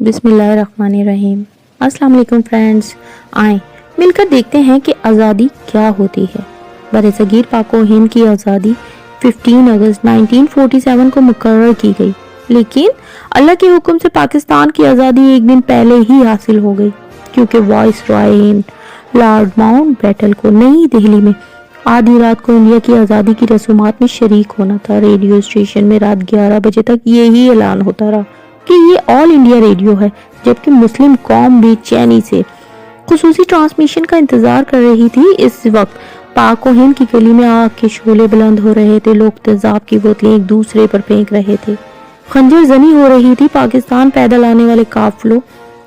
बिस्मिल्लाहिर्रहमानिर्रहीम। अस्सलाम वालेकुम फ्रेंड्स, आएँ मिलकर देखते हैं कि आज़ादी क्या होती है। बरसगीर पाक व हिंद की आज़ादी 15 अगस्त 1947 को मुकर्रर की गई, लेकिन अल्लाह के हुक्म से पाकिस्तान की आज़ादी एक दिन पहले ही हासिल हो गई, क्योंकि vice Roy Hind Lord Mountbatten को नई दिल्ली में आधी रात को इंडिया की आज़ादी की रसूमात में शरीक होना था। रेडियो स्टेशन में रात 11 बजे तक यही ऐलान होता रहा कि ये ऑल इंडिया रेडियो है, जबकि मुस्लिम कौम बेचैनी से खुसूसी ट्रांसमिशन का इंतजार कर रही थी। इस वक्त पाक और हिंद की गली में आग के शोले बुलंद हो रहे थे, लोग तेजाब की बोतलें एक दूसरे पर फेंक रहे थे, खंजर जनी हो रही थी। पाकिस्तान पैदल आने वाले काफिलों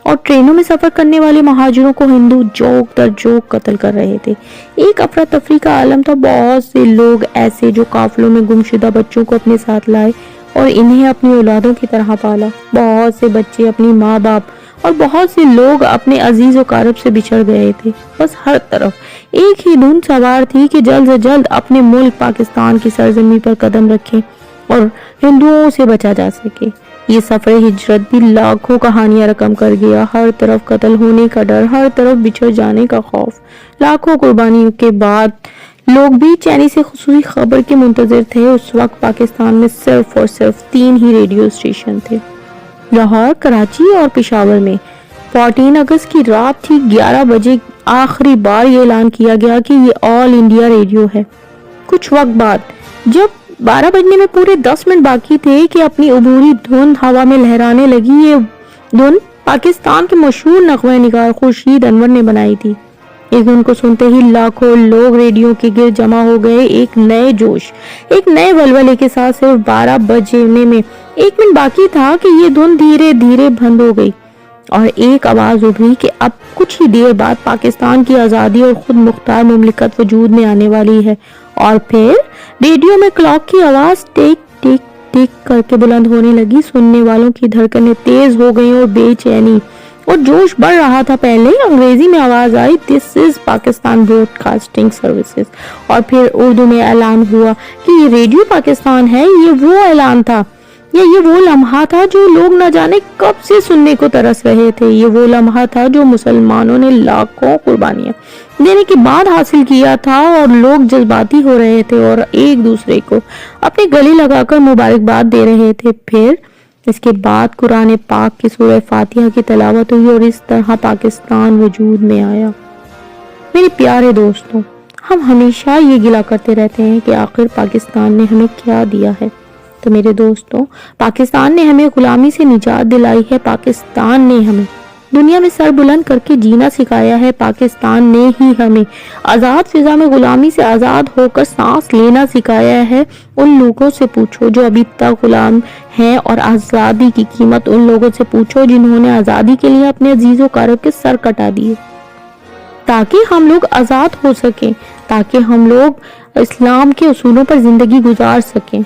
और ट्रेनों में सफर करने वाले महाजिरों को हिंदू जोक दर जोक कत्ल कर रहे थे। एक अफरा तफरी का आलम था। बहुत से लोग ऐसे जो काफिलों में गुमशुदा बच्चों को अपने साथ लाए और इन्हें अपनी औलादों की तरह पाला। बहुत से बच्चे अपनी माँ बाप और बहुत से लोग अपने अजीज और कारब से बिछड़ गए थे। बस हर तरफ एक ही धुन सवार थी कि जल्द से जल्द अपने मुल्क पाकिस्तान की सरजमी पर कदम रखें और हिंदुओं से बचा जा सके। ये सफर हिजरत भी लाखों कहानियां रकम कर गया। हर तरफ कत्ल होने का डर, हर तरफ बिछड़ जाने का खौफ। लाखों कुर्बानियों के बाद लोग भी चैनी से खुसूसी खबर के मुंतजर थे। उस वक्त पाकिस्तान में सिर्फ और सिर्फ 3 ही रेडियो स्टेशन थे, लाहौर, कराची और पेशावर में। 14 अगस्त की रात थी। 11 बजे आखिरी बार ये ऐलान किया गया कि ये ऑल इंडिया रेडियो है। कुछ वक्त बाद जब 12 बजने में पूरे 10 मिनट बाकी थे कि अपनी अबूरी धुंध हवा में लहराने लगी। ये धुन पाकिस्तान के मशहूर नगमा निगार खुर्शीद अनवर ने बनाई थी। इस धुन को सुनते ही लाखों लोग रेडियो के गिर्द जमा हो गए, एक नए जोश, एक नए वलवले के साथ। सिर्फ 12 बजने में 1 मिनट बाकी था कि ये धुन धीरे धीरे बंद हो गई और एक आवाज उभरी कि अब कुछ ही देर बाद पाकिस्तान की आज़ादी और खुद मुख्तार मुमलिकत वजूद में आने वाली है। और फिर रेडियो में क्लॉक की आवाज टिक टिक टिक करके बुलंद होने लगी। सुनने वालों की धड़कनें तेज हो गई और बेचैनी और जोश बढ़ रहा था। पहले अंग्रेजी में आवाज आई, this is Pakistan broadcasting services, और फिर उर्दू में ऐलान हुआ कि ये रेडियो पाकिस्तान है। ये वो ऐलान था, ये वो लम्हा था जो लोग न जाने कब से सुनने को तरस रहे थे। ये वो लम्हा था जो मुसलमानों ने लाखों कुर्बानियां देने के बाद हासिल किया था, और लोग जज्बाती हो रहे थे और एक दूसरे को अपने गले लगाकर मुबारकबाद दे रहे थे। फिर इसके बाद कुरान पाक की सूरह फातिहा की तिलावत हुई और इस तरह पाकिस्तान वजूद में आया। मेरे प्यारे दोस्तों, हम हमेशा ये गिला करते रहते हैं कि आखिर पाकिस्तान ने हमें क्या दिया है। तो मेरे दोस्तों, पाकिस्तान ने हमें गुलामी से निजात दिलाई है। पाकिस्तान ने हमें दुनिया में सर बुलंद करके जीना सिखाया है। पाकिस्तान ने ही हमें आज़ाद फिजा में गुलामी से आज़ाद होकर सांस लेना सिखाया है। उन लोगों से पूछो जो अभी तक गुलाम हैं, और आज़ादी की कीमत उन लोगों से पूछो जिन्होंने आज़ादी के लिए अपने अजीज़ों कारब के सर कटा दिए, ताकि हम लोग आज़ाद हो सकें, ताकि हम लोग इस्लाम के उसूलों पर जिंदगी गुजार सकें,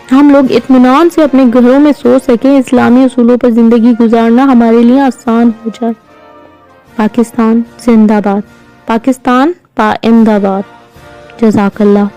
हम लोग इत्मीनान से अपने घरों में सो सकें। इस्लामी उसूलों पर जिंदगी गुजारना हमारे लिए आसान हो जाए। पाकिस्तान जिंदाबाद, पाकिस्तान पाइंदाबाद। जज़ाकल्लाह।